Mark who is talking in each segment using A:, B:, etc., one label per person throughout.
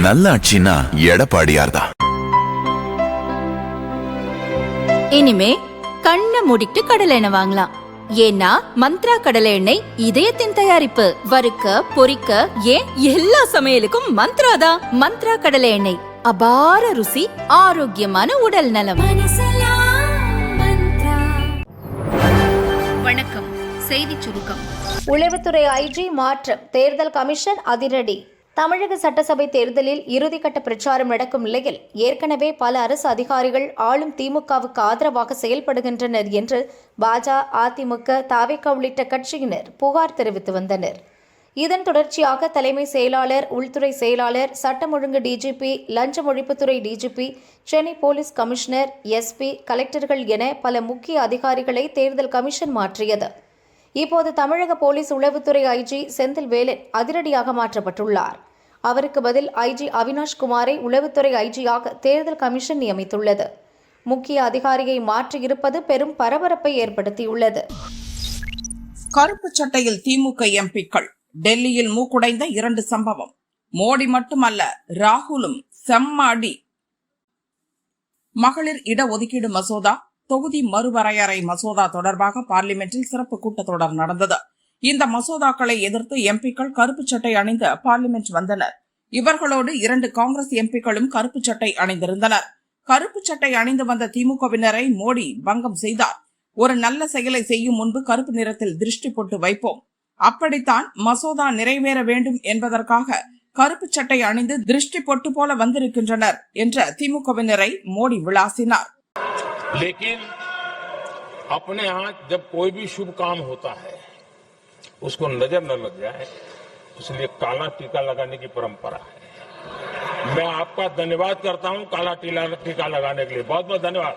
A: நல்லாட்சினா எடப்பாடியார்தான்.
B: இனிமே கண்ணை மூடிட்டு கடலை எண்ணெய் வாங்கலாம். ஏன்னா மந்த்ரா கடலை எண்ணெய் இதயத்தின் தயாரிப்பு. வறுக்க பொரிக்க ஏன் எல்லா சமையலுக்கும் மந்த்ரா தான். மந்த்ரா கடலை எண்ணெய், அபார ருசி, ஆரோக்கியமான உடல் நலம்.
C: வணக்கம். செய்தி சுருக்கம்.
D: உளவுத்துறை ஐஜி மாற்றம், தேர்தல் கமிஷன் அதிரடி. தமிழக சட்டசபை தேர்தலில் இறுதிக்கட்ட பிரச்சாரம் நடக்கும் நிலையில் ஏற்கனவே பல அரசு அதிகாரிகள் ஆளும் திமுகவுக்கு ஆதரவாக செயல்படுகின்றனர் என்று பாஜ, அதிமுக, தவிக உள்ளிட்ட கட்சியினர் புகார் தெரிவித்து வந்தனர். இதன் தொடர்ச்சியாக தலைமை செயலாளர், உள்துறை செயலாளர், சட்டம் ஒழுங்கு டிஜிபி, லஞ்ச ஒழிப்புத்துறை DGP, Chennai police commissioner, SP, கலெக்டர்கள் என பல முக்கிய அதிகாரிகளை தேர்தல் கமிஷன் மாற்றியது. இப்போது தமிழக போலீஸ் உளவுத்துறை ஐஜி செந்தில்வேலன் அதிரடியாக மாற்றப்பட்டுள்ளார். அவருக்கு பதில் ஐஜி அவினாஷ் குமாரை உளவுத்துறை ஐஜியாக தேர்தல் கமிஷன் நியமித்துள்ளது. முக்கிய அதிகாரியை மாற்றியிருப்பது பெரும் பரபரப்பை ஏற்படுத்தியுள்ளது.
E: கருப்பு சட்டையில் திமுக எம்பிக்கள் டெல்லியில் மூக்குடைந்த 2 சம்பவம். மோடி மட்டுமல்ல, ராகுலும் செம்ம அடி. மகளிர் இடஒதுக்கீடு மசோதா, தொகுதி மறுவரையறை மசோதா தொடர்பாக பார்லிமெண்டில் சிறப்பு கூட்டத்தொடர் நடந்தது. இந்த மசோதாக்களை எதிர்த்து எம்பிக்கள் கருப்பு சட்டை அணிந்து பார்லிமெண்ட் வந்தனர். இவர்களோடு 2 காங்கிரஸ் எம்பிக்களும் கருப்பு சட்டை அணிந்திருந்தனர். கருப்பு சட்டை அணிந்து வந்த திமுகவினரை மோடி பங்கம் செய்தார். ஒரு நல்ல செயலை செய்யும் முன்பு கருப்பு நிறத்தில் திருஷ்டி போட்டு வைப்போம், அப்படித்தான் மசோதா நிறைவேற வேண்டும் என்பதற்காக கருப்பு சட்டை அணிந்து திருஷ்டி பொட்டு போல வந்திருக்கின்றனர் என்ற திமுகவினரை மோடி விளாசினார்.
F: लेकिन अपने यहाँ जब कोई भी शुभ काम होता है उसको नजर न लग जाए, इसलिए काला टीका लगाने की परंपरा है. मैं आपका धन्यवाद करता हूं काला टीका लगाने के लिए. बहुत बहुत धन्यवाद.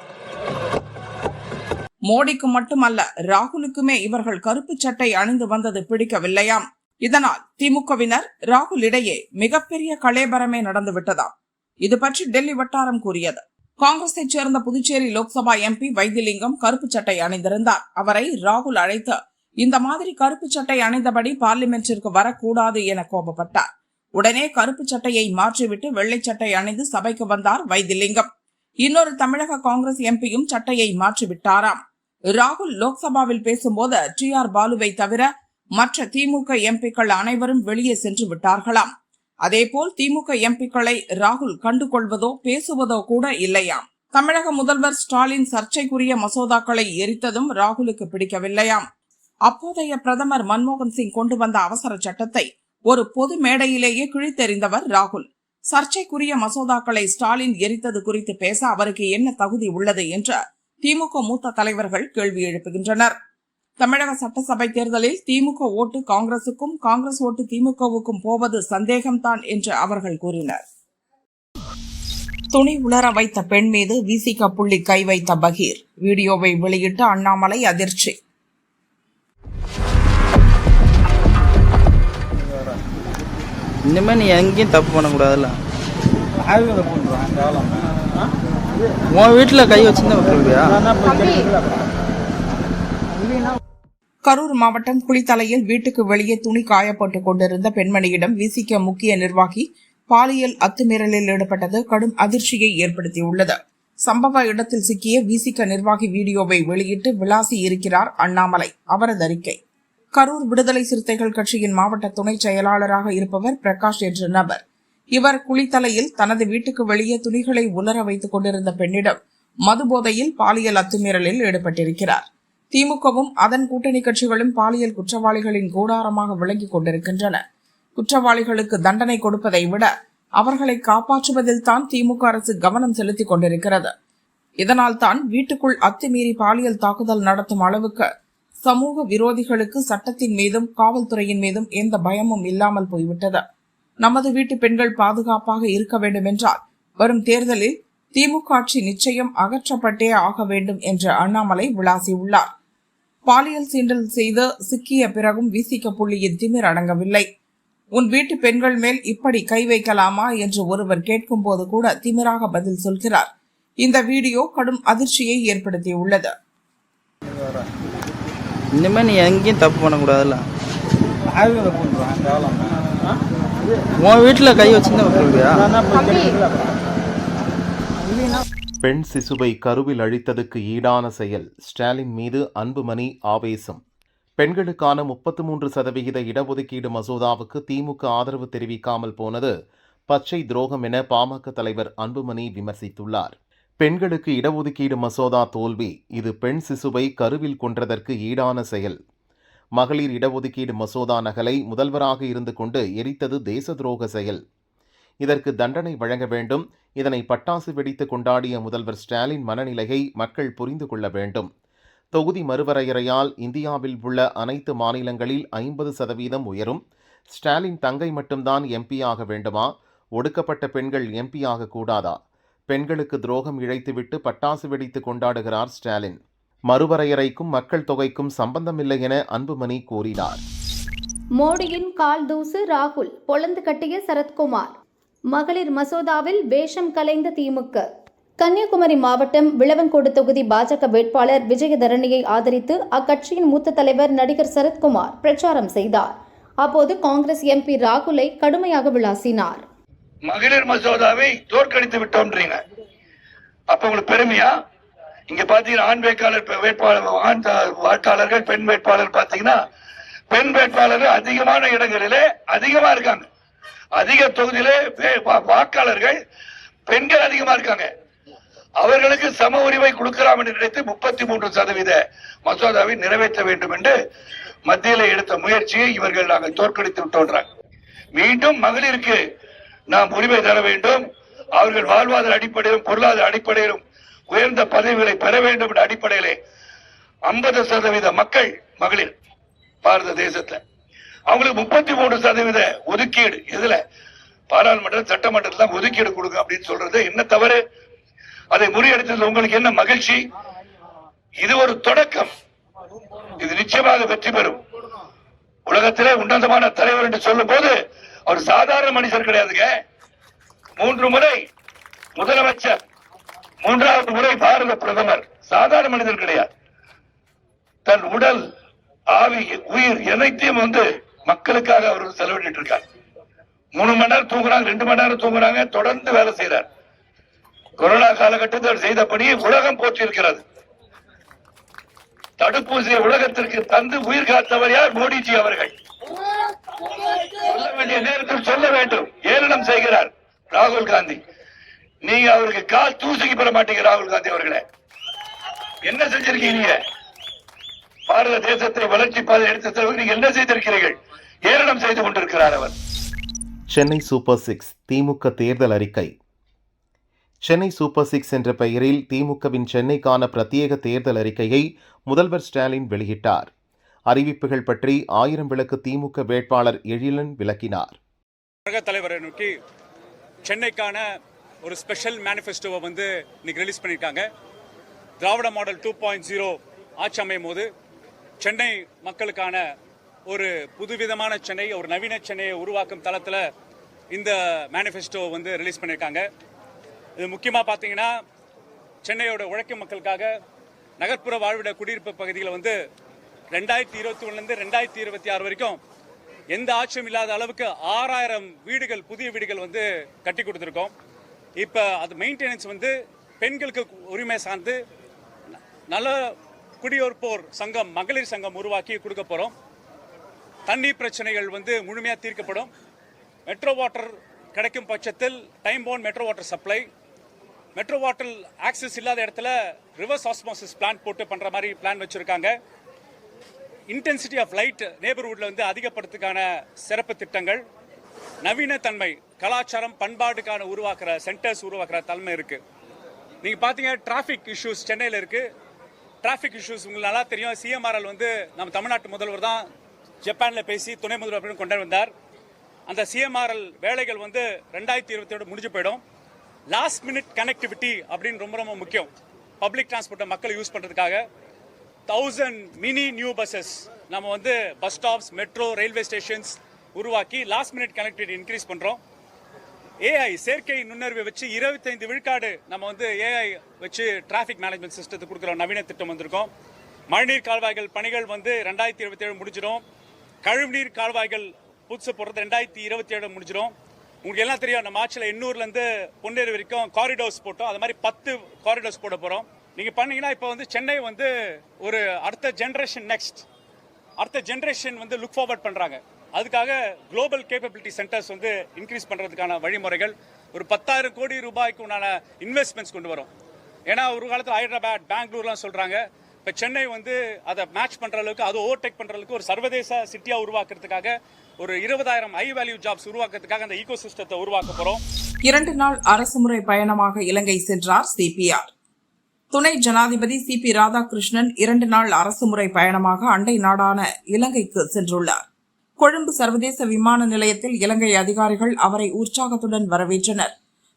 E: மோடிக்கு மட்டுமல்ல, ராகுலுக்குமே இவர்கள் கருப்பு சட்டை அணிந்து வந்தது பிடிக்கவில்லையாம். இதனால் திமுகவினர் ராகுல் இடையே மிகப்பெரிய கலேபரமே நடந்துவிட்டதாம். இது பற்றி டெல்லி வட்டாரம் கூறியது. காங்கிரஸை சேர்ந்த புதுச்சேரி லோக்சபா எம்பி வைத்திலிங்கம் கருப்பு சட்டை அணிந்திருந்தார். அவரை ராகுல் அழைத்து இந்த மாதிரி கருப்பு சட்டை அணிந்தபடி பார்லிமெண்டிற்கு வரக்கூடாது என கோபப்பட்டார். உடனே கருப்பு சட்டையை மாற்றிவிட்டு வெள்ளை சட்டை அணிந்து சபைக்கு வந்தார் வைத்திலிங்கம். இன்னொரு தமிழக காங்கிரஸ் எம்பியும் சட்டையை மாற்றிவிட்டாராம். ராகுல் லோக்சபாவில் பேசும்போது TR பாலுவை தவிர மற்ற திமுக எம்பிக்கள் அனைவரும் வெளியே சென்று விட்டார்களாம். அதேபோல் திமுக எம்பிக்களை ராகுல் கண்டுகொள்வதோ பேசுவதோ கூட இல்லையாம். தமிழக முதல்வர் ஸ்டாலின் சர்ச்சைக்குரிய மசோதாக்களை எரித்ததும் ராகுலுக்கு பிடிக்கவில்லையாம். அப்போதைய பிரதமர் மன்மோகன் சிங் கொண்டு வந்த அவசர சட்டத்தை ஒரு பொது மேடையிலேயே கிழித்தெறிந்தவர் ராகுல். சர்ச்சைக்குரிய மசோதாக்களை ஸ்டாலின் எரித்தது குறித்து பேச அவருக்கு என்ன தகுதி உள்ளது என்று திமுக மூத்த தலைவர்கள் கேள்வி எழுப்புகின்றனர். தமிழக சட்டசபை தேர்தலில் திமுக ஓட்டு காங்கிரசுக்கும், காங்கிரஸ் ஓட்டு திமுகவுக்கும் போவது சந்தேகம்தான் என்று அவர்கள் கூறினர். துணி உலர வைத்த பெண் மீது விசிக புள்ளி கை வைத்த பகீர். வீடியோவை வெளியிட்ட அண்ணாமலை அதிர்ச்சி.
G: இனிமே நீ எங்கேயும் தப்பு பண்ணக்கூடாதுல்ல. உன் வீட்டுல கை வச்சுதான் விட்டுருவியா?
E: கரூர் மாவட்டம் குளித்தலையில் வீட்டுக்கு வெளியே துணி காயப்பட்டுக் கொண்டிருந்த பெண்மணியிடம் விசிக முக்கிய நிர்வாகி பாலியல் அத்துமீறலில் ஈடுபட்டது கடும் அதிர்ச்சியை ஏற்படுத்தியுள்ளது. சம்பவ இடத்தில் சிக்கிய விசிக நிர்வாகி வீடியோவை வெளியிட்டு விளாசி இருக்கிறார் அண்ணாமலை. அவரது அறிக்கை: கரூர் விடுதலை சிறுத்தைகள் கட்சியின் மாவட்ட துணை செயலாளராக இருப்பவர் பிரகாஷ் என்ற நபர். இவர் குளித்தலையில் தனது வீட்டுக்கு வெளியே துணிகளை உலர வைத்துக் கொண்டிருந்த பெண்ணிடம் மதுபோதையில் பாலியல் அத்துமீறலில் ஈடுபட்டிருக்கிறார். திமுகவும் அதன் கூட்டணி கட்சிகளும் பாலியல் குற்றவாளிகளின் கூடாரமாக விளங்கிக் கொண்டிருக்கின்றன. குற்றவாளிகளுக்கு தண்டனை கொடுப்பதை விட அவர்களை காப்பாற்றுவதில் தான் திமுக அரசு கவனம் செலுத்திக் கொண்டிருக்கிறது. இதனால் தான் வீட்டுக்குள் அத்துமீறி பாலியல் தாக்குதல் நடத்தும் அளவுக்கு சமூக விரோதிகளுக்கு சட்டத்தின் மீதும் காவல்துறையின் மீதும் எந்த பயமும் இல்லாமல் போய்விட்டது. நமது வீட்டு பெண்கள் பாதுகாப்பாக இருக்க வேண்டும் என்றால் வரும் தேர்தலில் திமுக ஆட்சி நிச்சயம் அகற்றப்பட்டே ஆக வேண்டும் என்று அண்ணாமலை விளாசியுள்ளார். பாலியல் சீண்டல் செய்து சிக்கிய பிறகும் விசிக புள்ளியின் திமிர் அடங்கவில்லை. உன் வீட்டு பெண்கள் மேல் இப்படி கை வைக்கலாமா என்று ஒருவர் கேட்கும் போது கூட திமிராக பதில் சொல்கிறார். இந்த வீடியோ கடும் அதிர்ச்சியை ஏற்படுத்தியுள்ளது.
G: இனிமே நீ எங்கேயும் தப்பு பண்ணக்கூடாதுல்ல. உன் வீட்டில் கை வச்சுருந்தா விட்டுருவியா?
H: பெண் சிசுவை கருவில் அழித்ததுக்கு ஈடான செயல். ஸ்டாலின் மீது அன்புமணி ஆவேசம். பெண்களுக்கான 33% இடஒதுக்கீடு மசோதாவுக்கு திமுக ஆதரவு தெரிவிக்காமல் போனது பச்சை துரோகம் என பாமக தலைவர் அன்புமணி விமர்சித்துள்ளார். பெண்களுக்கு இடஒதுக்கீடு மசோதா தோல்வி, இது பெண் சிசுவை கருவில் கொன்றதற்கு ஈடான செயல். மகளிர் இடஒதுக்கீடு மசோதா நகலை முதல்வராக இருந்து கொண்டு எரித்தது தேச துரோக செயல். இதற்கு தண்டனை வழங்க வேண்டும். இதனை பட்டாசு வெடித்து கொண்டாடிய முதல்வர் ஸ்டாலின் மனநிலையை மக்கள் புரிந்து கொள்ள வேண்டும். தொகுதி மறுவரையறையால் இந்தியாவில் உள்ள அனைத்து மாநிலங்களில் 50% உயரும். ஸ்டாலின் தங்கை மட்டும்தான் எம்பி ஆக வேண்டுமா? ஒடுக்கப்பட்ட பெண்கள் எம்பி ஆகக்கூடாதா? பெண்களுக்கு துரோகம் இழைத்துவிட்டு பட்டாசு வெடித்து கொண்டாடுகிறார் ஸ்டாலின். மறுவரையறைக்கும் மக்கள் தொகைக்கும் சம்பந்தமில்லை என அன்புமணி கூறினார்.
D: மோடியின் கால் தூசு ராகுல், பொளந்து கட்டிய சரத்குமார். மகளிர் மசோதாவில் வேஷம் கலைந்த திமுக. கன்னியாகுமரி மாவட்டம் விளவங்கோடு தொகுதி பாஜக வேட்பாளர் விஜயதரணியை ஆதரித்து அக்கட்சியின் மூத்த தலைவர் நடிகர் சரத்குமார் பிரச்சாரம் செய்தார். அப்போது காங்கிரஸ் எம்பி ராகுலை கடுமையாக விளாசினார்.
I: மகளிர் மசோதாவை தோற்கடித்து விட்டோம்ன்றீங்க, அப்ப உங்களுக்கு பெருமையா? இங்க பாத்தீங்கன்னா ஆண் வாக்காளர்கள், பெண் வேட்பாளர் பாத்தீங்கன்னா பெண் வேட்பாளர்கள் அதிகமான இடங்களிலே அதிகமா இருக்காங்க. அதிக தொகுதியிலே வாக்காளர்கள் பெண்கள் அதிகமா இருக்காங்க. அவர்களுக்கு சம உரிமை கொடுக்கலாம் என்று நினைத்து 33% மசோதாவை நிறைவேற்ற வேண்டும் என்று மத்தியில் எடுத்த முயற்சியை இவர்கள் நாங்கள் தோற்கடித்து விட்டோன்றாங்க. மீண்டும் மகளிருக்கு நாம் உரிமை தர வேண்டும். அவர்கள் வாழ்வாதார அடிப்படையிலும் பொருளாதார அடிப்படையிலும் உயர்ந்த பதவிகளை பெற வேண்டும் என்ற அடிப்படையிலே 50% மக்கள் மகளிர் பாரத தேசத்துல, அவங்களுக்கு 33% ஒதுக்கீடு. எதுல? பாராளுமன்ற சட்டமன்றத்தில் ஒதுக்கீடு கொடுங்க அப்படின்னு சொல்றது என்ன தவறு? அதை முறியடித்தது உங்களுக்கு என்ன மகிழ்ச்சி? இது ஒரு தொடக்கம். இது நிச்சயமாக வெற்றி பெறும். உலகத்திலே உன்னதமான தலைவர் என்று சொல்லும் போது அவர் சாதாரண மனுஷர் கிடையாதுங்க. 3 முறை முதலமைச்சர், 3வது முறை பாரத பிரதமர். சாதாரண மனிதர் கிடையாது. தன் உடல், ஆவி, உயிர் அனைத்தையும் மக்களுக்காக அவர் செலவிட்டு இருக்கார். 3 மணி நேரம் தூங்குறாங்க, 2 மணி நேரம் தூங்குறாங்க, தொடர்ந்து வேலை செய்யறார். கொரோனா காலகட்டத்தில் செய்தபடியே உலகம் போற்றி இருக்கிறது. தடுப்பூசியை உலகத்திற்கு தந்து உயிர் காத்தவர் யார்? மோடிஜி அவர்கள். சொல்ல வேண்டிய நேரத்தில் சொல்ல வேண்டும். ஏளனம் செய்கிறார் ராகுல் காந்தி. நீங்க அவருக்கு கால் தூசிக்கு பெற மாட்டீங்க. ராகுல் காந்தி அவர்களே, என்ன செஞ்சிருக்கீங்க? பாரத தேசத்தை வளர்ச்சி பாதை எடுத்து செல்வதற்கு நீங்க என்ன செய்திருக்கிறீர்கள்? ஏளனம் செய்து கொண்டிருக்கிறார் அவர்.
H: சென்னை சூப்பர் 6 திமுக தேர்தல் அறிக்கை. சென்னை சூப்பர் 6 என்ற பெயரில் திமுகவின் சென்னைக்கான பிரத்யேக தேர்தல் அறிக்கையை முதல்வர் ஸ்டாலின் வெளியிட்டார். அறிவிப்புகள் பற்றி 1000 விளக்கு திமுக வேட்பாளர் எழிலன் விளக்கினார்.
J: தலைவரை நோக்கி சென்னைக்கான ஒரு ஸ்பெஷல் மேனிஃபெஸ்டோவை இன்னைக்கு ரிலீஸ் பண்ணியிருக்காங்க. திராவிட மாடல் 2.0 ஆட்சி அமையும் போது சென்னை மக்களுக்கான ஒரு புதுவிதமான சென்னை, ஒரு நவீன சென்னையை உருவாக்கும் தளத்தில் இந்த மேனிஃபெஸ்டோ ரிலீஸ் பண்ணியிருக்காங்க. இது முக்கியமாக பார்த்தீங்கன்னா சென்னையோட உழைக்கும் மக்களுக்காக நகர்ப்புற வாழ்விட குடியிருப்பு பகுதியில் 2021 2026 வரைக்கும் எந்த ஆட்சியும் இல்லாத அளவுக்கு 6000 வீடுகள், புதிய வீடுகள் கட்டி கொடுத்துருக்கோம். இப்போ அது மெயின்டெனன்ஸ் பெண்களுக்கு உரிமை சார்ந்து நல்ல குடியிருப்போர் சங்கம், மகளிர் சங்கம் உருவாக்கி கொடுக்க போகிறோம். தண்ணீர் பிரச்சனைகள் முழுமையாக தீர்க்கப்படும். மெட்ரோ வாட்டர் கிடைக்கும் பட்சத்தில் time bound metro water supply, metro water access இல்லாத இடத்துல ரிவர்ஸ் ஆஸ்மோசிஸ் பிளான் போட்டு பண்ணுற மாதிரி பிளான் வச்சுருக்காங்க. இன்டென்சிட்டி ஆஃப் லைட் நேபர்ஹுட்ல அதிகப்படுத்துக்கான சிறப்பு திட்டங்கள், நவீன தன்மை, கலாச்சாரம், பண்பாட்டுக்கான உருவாக்குற சென்டர்ஸ் உருவாக்குற தலைமை இருக்குது. நீங்கள் பார்த்தீங்க டிராஃபிக் இஷ்யூஸ் சென்னையில் இருக்குது. டிராஃபிக் இஷ்யூஸ் உங்களுக்கு நல்லா தெரியும். சிஎம்ஆர்எல் நம்ம தமிழ்நாட்டு முதல்வர் தான் ஜப்பானில் பேசி துணை முதல்வர் கொண்டு வந்தார். அந்த சிஎம்ஆர்எல் வேலைகள் 2027 முடிஞ்சு போயிடும். லாஸ்ட் மினிட் கனெக்டிவிட்டி அப்படின்னு ரொம்ப ரொம்ப முக்கியம். பப்ளிக் டிரான்ஸ்போர்ட்டை மக்கள் யூஸ் பண்ணுறதுக்காக 1000 மினி நியூ பஸ்ஸஸ் நம்ம bus stops, metro, railway stations உருவாக்கி லாஸ்ட் மினிட் கனெக்டிவிட்டி இன்க்ரீஸ் பண்ணுறோம். ஏஐ செயற்கை நுண்ணறிவை வச்சு 25 விழுக்காடு நம்ம ஏஐ வச்சு டிராஃபிக் மேனேஜ்மெண்ட் சிஸ்டத்துக்கு கொடுக்குற நவீன திட்டம் வந்திருக்கோம். மழைநீர் கால்வாய்கள் பணிகள் 2027 முடிஞ்சிடும். கழிவுநீர் கால்வாய்கள் புதுசு போடுறது 2027 முடிஞ்சிடும். உங்களுக்கு எல்லாம் தெரியும், நம்ம ஆட்சியில் எண்ணூர்லேருந்து பொன்னேரி வரைக்கும் காரிடோர்ஸ் போட்டோம். அது மாதிரி 10 காரிடோர்ஸ் போட போகிறோம். நீங்கள் பண்ணீங்கன்னா இப்போ வந்து சென்னை வந்து ஒரு அடுத்த ஜென்ரேஷன் வந்து லுக் ஃபார்வர்ட் பண்ணுறாங்க. அதுக்காக குளோபல் கேப்பபிலிட்டி சென்டர்ஸ் வந்து இன்க்ரீஸ் பண்ணுறதுக்கான வழிமுறைகள், ஒரு 10,000 கோடி ரூபாய்க்கு உண்டான இன்வெஸ்ட்மெண்ட்ஸ் கொண்டு வரும். ஏன்னா ஒரு காலத்தில் ஹைதராபாத், பெங்களூர்லாம் சொல்கிறாங்க. இப்போ சென்னை வந்து அதை மேட்ச் பண்ணுற அளவுக்கு, அதை ஓவர்டேக் பண்ணுற அளவுக்கு ஒரு சர்வதேச சிட்டியாக உருவாக்குறதுக்காக, ஒரு 20,000 ஹை வேல்யூ ஜாப்ஸ் உருவாக்குறதுக்காக அந்த ஈகோ சிஸ்டத்தை உருவாக்க போகிறோம்.
E: 2 நாள் அரசுமுறை பயணமாக இலங்கை சென்றார் சிபிஆர். துணை ஜனாதிபதி சிபி ராதாகிருஷ்ணன் 2 நாள் அரசுமுறை பயணமாக அண்டை நாடான இலங்கைக்கு சென்றுள்ளார். கொழும்பு சர்வதேச விமான நிலையத்தில் இலங்கை அதிகாரிகள் அவரை உற்சாகத்துடன் வரவேற்றனர்.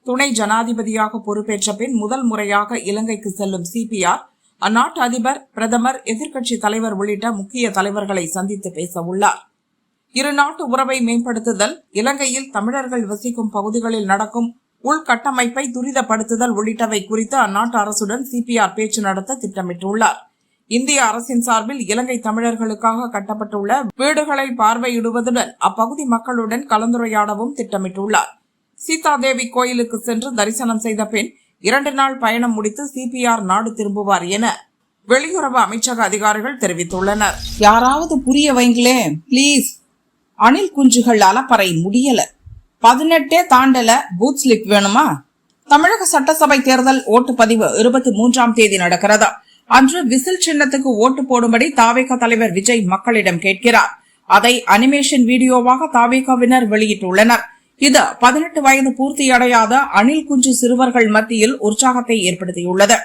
E: துணை ஜனாதிபதியாக பொறுப்பேற்ற பின் முதல் முறையாக இலங்கைக்கு செல்லும் சிபிஆர் அந்நாட்டு அதிபர், பிரதமர், எதிர்க்கட்சி தலைவர் உள்ளிட்ட முக்கிய தலைவர்களை சந்தித்து பேச உள்ளார். இரு நாட்டு உறவை மேம்படுத்துதல், இலங்கையில் தமிழர்கள் வசிக்கும் பகுதிகளில் நடக்கும் உள்கட்டமைப்பை துரிதப்படுத்துதல் உள்ளிட்டவை குறித்து அந்நாட்டு அரசுடன் சிபிஆர் பேச்சு நடத்த திட்டமிட்டுள்ளார். இந்திய அரசின் சார்பில் இலங்கை தமிழர்களுக்காக கட்டப்பட்டுள்ள வீடுகளை பார்வையிடுவதுடன் அப்பகுதி மக்களுடன் கலந்துரையாடவும் திட்டமிட்டுள்ளார். சீதாதேவி கோயிலுக்கு சென்று தரிசனம் செய்த பின் 2 நாள் பயணம் முடித்து சிபிஆர் நாடு திரும்புவார் என வெளியுறவு அமைச்சக அதிகாரிகள் தெரிவித்துள்ளனர். யாராவது புரிய வைங்களே பிளீஸ். அணில் குஞ்சுகள் அலப்பறை முடியல. 18 தாண்டல, பூத் ஸ்லிப் வேணுமா? தமிழக சட்டசபை தேர்தல் ஓட்டுப்பதிவு 23ஆம் தேதி நடக்கிறதா? அன்று விசில் சின்னத்துக்கு ஓட்டு போடும்படி தாவேகா தலைவர் விஜய் மக்களிடம் கேட்கிறார். அதை அனிமேஷன் வீடியோவாக தாவேகாவினர் வெளியிட்டுள்ளனர். இது 18 வயது பூர்த்தியடையாத அணில் குஞ்சு சிறுவர்கள் மத்தியில் உற்சாகத்தை ஏற்படுத்தியுள்ளது.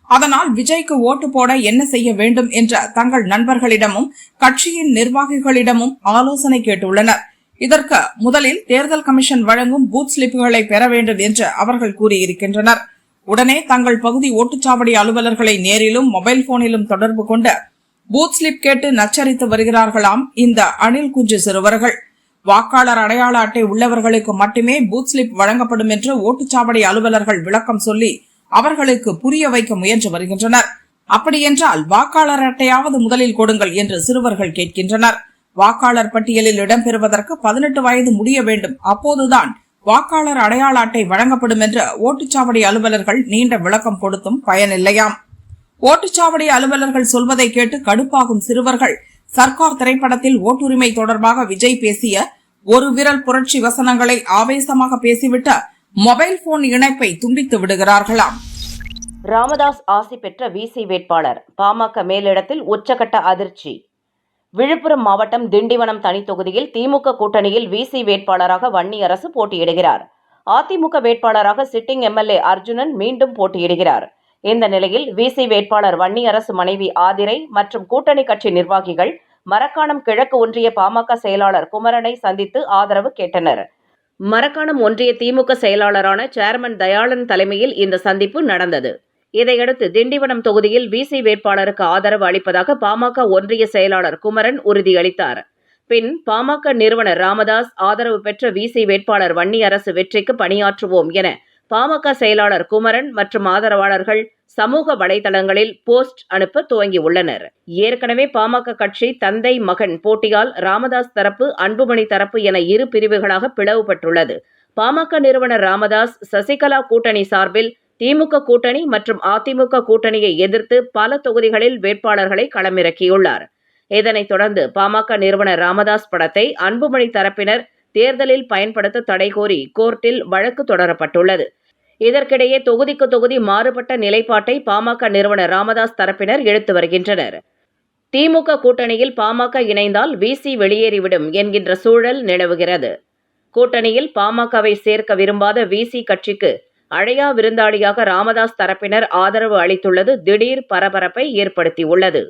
E: அதனால் விஜய்க்கு ஓட்டு போட என்ன செய்ய வேண்டும் என்ற தங்கள் நண்பர்களிடமும் கட்சியின் நிர்வாகிகளிடமும் ஆலோசனை கேட்டுள்ளனர். இதற்கு முதலில் தேர்தல் கமிஷன் வழங்கும் பூத் ஸ்லிப்புகளை பெற வேண்டும் என்று அவர்கள் கூறியிருக்கின்றனர். உடனே தங்கள் பகுதி ஓட்டுச்சாவடி அலுவலர்களை நேரிலும் மொபைல் போனிலும் தொடர்பு கொண்டு பூத் ஸ்லிப் கேட்டு நச்சரித்து வருகிறார்களாம் இந்த அணில் குஞ்சு சிறுவர்கள். வாக்காளர் அடையாள அட்டை உள்ளவர்களுக்கு மட்டுமே பூத் ஸ்லிப் வழங்கப்படும் என்று ஓட்டுச்சாவடி அலுவலர்கள் விளக்கம் சொல்லி அவர்களுக்கு புரிய வைக்க முயன்று வருகின்றனர். அப்படியென்றால் வாக்காளர் அட்டையாவது முதலில் கொடுங்கள் என்று சிறுவர்கள் கேட்கின்றனர். வாக்காளர் பட்டியலில் இடம்பெறுவதற்கு 18 வயது முடிய வேண்டும், அப்போதுதான் வாக்காளர் அடையாள அட்டை வழங்கப்படும் என்று ஓட்டுச்சாவடி அலுவலர்கள் நீண்ட விளக்கம் கொடுத்தும் பயனில்லையாம். ஓட்டுச்சாவடி அலுவலர்கள் சொல்வதை கேட்டு கடுப்பாகும் சிறுவர்கள் சர்க்கார் திரைப்படத்தில் ஓட்டுரிமை தொடர்பாக விஜய் பேசிய ஒரு விரல் புரட்சி வசனங்களை ஆவேசமாக பேசிவிட்டு மொபைல் போன் இணைப்பை துண்டித்து விடுகிறார்களாம்.
K: ராமதாஸ் ஆசி பெற்ற விசி வேட்பாளர் பாமக மேலிடத்தில் உச்சகட்ட அதிர்ச்சி. விழுப்புரம் மாவட்டம் திண்டிவனம் தனி தொகுதியில் திமுக கூட்டணியில் விசி வேட்பாளராக வன்னியரசு போட்டியிடுகிறார். அதிமுக வேட்பாளராக சிட்டிங் எம்எல்ஏ அர்ஜுனன் மீண்டும் போட்டியிடுகிறார். இந்த நிலையில் விசி வேட்பாளர் வன்னியரசு மனைவி ஆதிரை மற்றும் கூட்டணி கட்சி நிர்வாகிகள் மரக்காணம் கிழக்கு ஒன்றிய பாமக செயலாளர் குமரனை சந்தித்து ஆதரவு கேட்டனர். மரக்காணம் ஒன்றிய திமுக செயலாளரான சேர்மன் தயாளன் தலைமையில் இந்த சந்திப்பு நடந்தது. இதையடுத்து திண்டிவனம் தொகுதியில் விசி வேட்பாளருக்கு ஆதரவு அளிப்பதாக பாமக ஒன்றிய செயலாளர் குமரன் உறுதியளித்தார். பின் பாமக நிறுவனர் ராமதாஸ் ஆதரவு பெற்ற விசி வேட்பாளர் வன்னியரசு வெற்றிக்கு பணியாற்றுவோம் என பாமக செயலாளர் குமரன் மற்றும் ஆதரவாளர்கள் சமூக வலைதளங்களில் போஸ்ட் அனுப்ப துவங்கியுள்ளனர். ஏற்கனவே பாமக கட்சி தந்தை மகன் போட்டியால் ராமதாஸ் தரப்பு, அன்புமணி தரப்பு என இரு பிரிவுகளாக பிளவுபட்டுள்ளது. பாமக நிறுவனர் ராமதாஸ் சசிகலா கூட்டணி சார்பில் திமுக கூட்டணி மற்றும் அதிமுக கூட்டணியை எதிர்த்து பல தொகுதிகளில் வேட்பாளர்களை களமிறக்கியுள்ளார். இதனைத் தொடர்ந்து பாமக நிறுவனர் ராமதாஸ் படத்தை அன்புமணி தரப்பினர் தேர்தலில் பயன்படுத்த தடை கோரி கோர்ட்டில் வழக்கு தொடரப்பட்டுள்ளது. இதற்கிடையே தொகுதிக்கு தொகுதி மாறுபட்ட நிலைப்பாட்டை பாமக நிறுவனர் ராமதாஸ் தரப்பினர் எடுத்து வருகின்றனர். திமுக கூட்டணியில் பாமக இணைந்தால் விசி வெளியேறிவிடும் என்கின்ற சூழல் நிலவுகிறது. கூட்டணியில் பாமகவை சேர்க்க விரும்பாத விசி கட்சிக்கு அழையா விருந்தாளியாக ராமதாஸ் தரப்பினர் ஆதரவு அளித்துள்ளது திடீர் பரபரப்பை ஏற்படுத்தியுள்ளது.